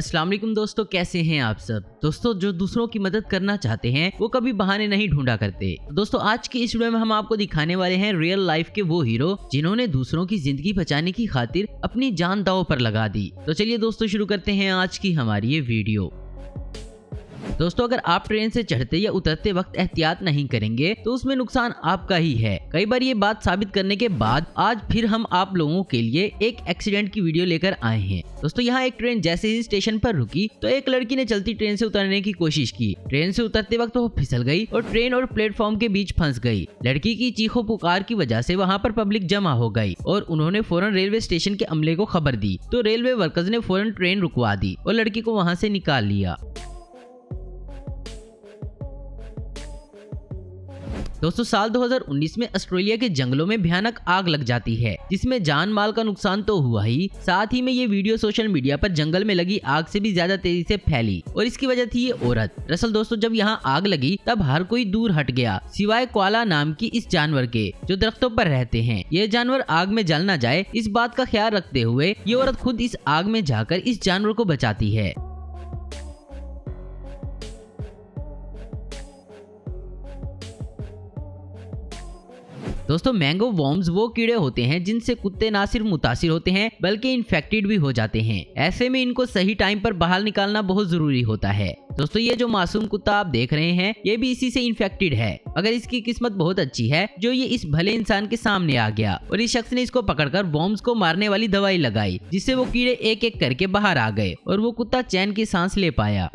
अस्सलाम वालेकुम दोस्तों, कैसे हैं आप सब। दोस्तों जो दूसरों की मदद करना चाहते हैं वो कभी बहाने नहीं ढूंढा करते। दोस्तों आज की इस वीडियो में हम आपको दिखाने वाले हैं रियल लाइफ के वो हीरो जिन्होंने दूसरों की जिंदगी बचाने की खातिर अपनी जान दांव पर लगा दी। तो चलिए दोस्तों शुरू करते हैं आज की हमारी ये वीडियो। दोस्तों अगर आप ट्रेन से चढ़ते या उतरते वक्त एहतियात नहीं करेंगे तो उसमें नुकसान आपका ही है। कई बार ये बात साबित करने के बाद आज फिर हम आप लोगों के लिए एक एक्सीडेंट की वीडियो लेकर आए हैं। दोस्तों यहाँ एक ट्रेन जैसे ही स्टेशन पर रुकी तो एक लड़की ने चलती ट्रेन से उतरने की कोशिश की। ट्रेन से उतरते वक्त वो फिसल गई और ट्रेन और प्लेटफॉर्म के बीच फंस गई। लड़की की चीखों पुकार की वजह से वहाँ पर पब्लिक जमा हो गई और उन्होंने फौरन रेलवे स्टेशन के अमले को खबर दी। तो रेलवे वर्कर्स ने फौरन ट्रेन रुकवा दी और लड़की को वहाँ से निकाल लिया। दोस्तों साल 2019 में ऑस्ट्रेलिया के जंगलों में भयानक आग लग जाती है जिसमें जान माल का नुकसान तो हुआ ही, साथ ही में ये वीडियो सोशल मीडिया पर जंगल में लगी आग से भी ज्यादा तेजी से फैली और इसकी वजह थी ये औरत। दरअसल दोस्तों जब यहाँ आग लगी तब हर कोई दूर हट गया सिवाय कोआला नाम की इस जानवर के जो दरख्तों पर रहते हैं। ये जानवर आग में जल न जाए इस बात का ख्याल रखते हुए ये औरत खुद इस आग में जाकर इस जानवर को बचाती है। दोस्तों मैंगो वॉर्म्स वो कीड़े होते हैं जिनसे कुत्ते ना सिर्फ मुतासिर होते हैं बल्कि इन्फेक्टेड भी हो जाते हैं। ऐसे में इनको सही टाइम पर बाहर निकालना बहुत जरूरी होता है। दोस्तों ये जो मासूम कुत्ता आप देख रहे हैं ये भी इसी से इन्फेक्टेड है, मगर इसकी किस्मत बहुत अच्छी है जो ये इस भले इंसान के सामने आ गया और इस शख्स ने इसको पकड़कर वॉर्म्स को मारने वाली दवाई लगाई जिससे वो कीड़े एक एक करके बाहर आ गए और वो कुत्ता चैन की सांस ले पाया।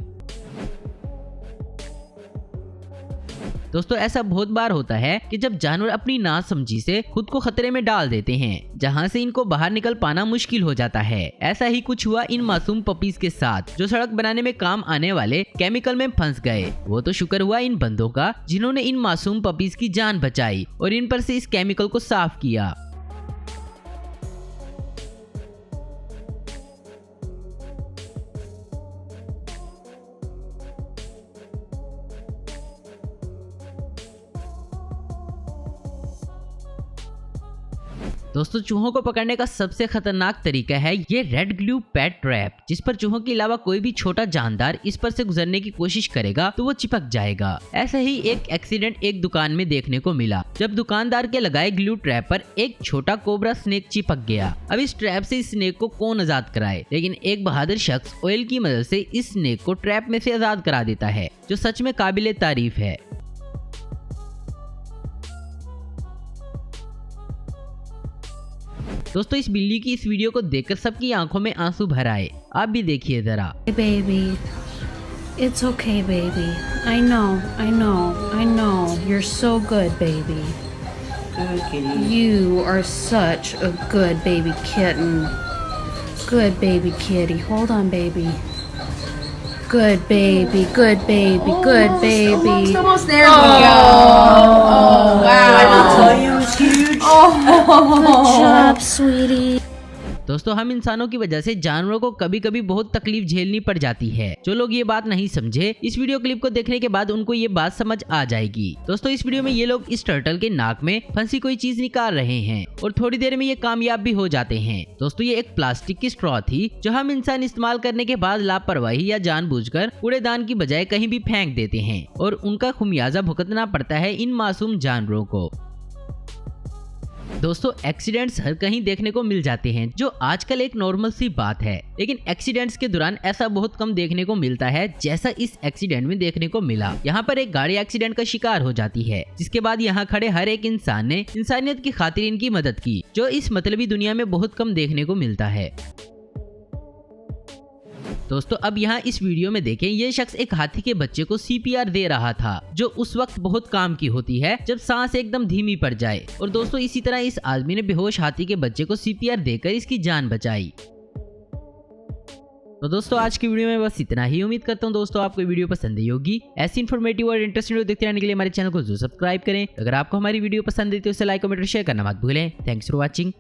दोस्तों ऐसा बहुत बार होता है कि जब जानवर अपनी नासमझी से खुद को खतरे में डाल देते हैं जहां से इनको बाहर निकल पाना मुश्किल हो जाता है। ऐसा ही कुछ हुआ इन मासूम पपीज के साथ जो सड़क बनाने में काम आने वाले केमिकल में फंस गए। वो तो शुक्र हुआ इन बंदों का जिन्होंने इन मासूम पपीज की जान बचाई और इन पर से इस केमिकल को साफ किया। दोस्तों चूहों को पकड़ने का सबसे खतरनाक तरीका है ये रेड ग्लू पैड ट्रैप, जिस पर चूहों के अलावा कोई भी छोटा जानदार इस पर से गुजरने की कोशिश करेगा तो वो चिपक जाएगा। ऐसा ही एक एक्सीडेंट एक दुकान में देखने को मिला जब दुकानदार के लगाए ग्लू ट्रैप पर एक छोटा कोबरा स्नेक चिपक गया। अब इस ट्रैप से इस स्नेक को कौन आजाद कराए, लेकिन एक बहादुर शख्स ऑयल की मदद से इस स्नेक को ट्रैप में से आजाद करा देता है जो सच में काबिले तारीफ है। दोस्तों इस बिल्ली की इस वीडियो को देखकर सबकी आंखों में आंसू भर आए। आप भी देखिए जरा। Baby, it's okay, baby. I know. You're so good, baby. Good kitty. You are such a good baby kitten. Good baby kitty. Hold on, baby. Good baby. Good baby. Almost there we go. Oh, wow. I tell you, it was huge. Good job, sweetie. दोस्तों हम इंसानों की वजह से जानवरों को कभी कभी बहुत तकलीफ झेलनी पड़ जाती है। जो लोग ये बात नहीं समझे इस वीडियो क्लिप को देखने के बाद उनको ये बात समझ आ जाएगी। दोस्तों इस वीडियो में ये लोग इस टर्टल के नाक में फंसी कोई चीज निकाल रहे हैं और थोड़ी देर में ये कामयाब भी हो जाते हैं। दोस्तों ये एक प्लास्टिक की स्ट्रॉ थी जो हम इंसान इस्तेमाल करने के बाद लापरवाही या जानबूझकर कूड़ेदान की बजाय कहीं भी फेंक देते हैं और उनका खुमियाजा भुगतना पड़ता है इन मासूम जानवरों को। दोस्तों एक्सीडेंट्स हर कहीं देखने को मिल जाते हैं जो आजकल एक नॉर्मल सी बात है, लेकिन एक्सीडेंट्स के दौरान ऐसा बहुत कम देखने को मिलता है जैसा इस एक्सीडेंट में देखने को मिला। यहाँ पर एक गाड़ी एक्सीडेंट का शिकार हो जाती है जिसके बाद यहाँ खड़े हर एक इंसान ने इंसानियत की खातिर इनकी मदद की जो इस मतलबी दुनिया में बहुत कम देखने को मिलता है। दोस्तों अब यहाँ इस वीडियो में देखें ये शख्स एक हाथी के बच्चे को CPR दे रहा था जो उस वक्त बहुत काम की होती है जब सांस एकदम धीमी पड़ जाए। और दोस्तों इसी तरह इस आदमी ने बेहोश हाथी के बच्चे को CPR देकर इसकी जान बचाई। तो दोस्तों आज की वीडियो में बस इतना ही। उम्मीद करता हूँ दोस्तों आपको वीडियो पसंद आई होगी। ऐसी इन्फॉर्मेटिव और इंटरेस्टिंग वीडियो देखते रहने के लिए हमारे चैनल को जरूर सब्सक्राइब करें। अगर आपको हमारी वीडियो पसंद आई तो इसे लाइक कमेंट और शेयर करना मत भूलें। Thanks for watching.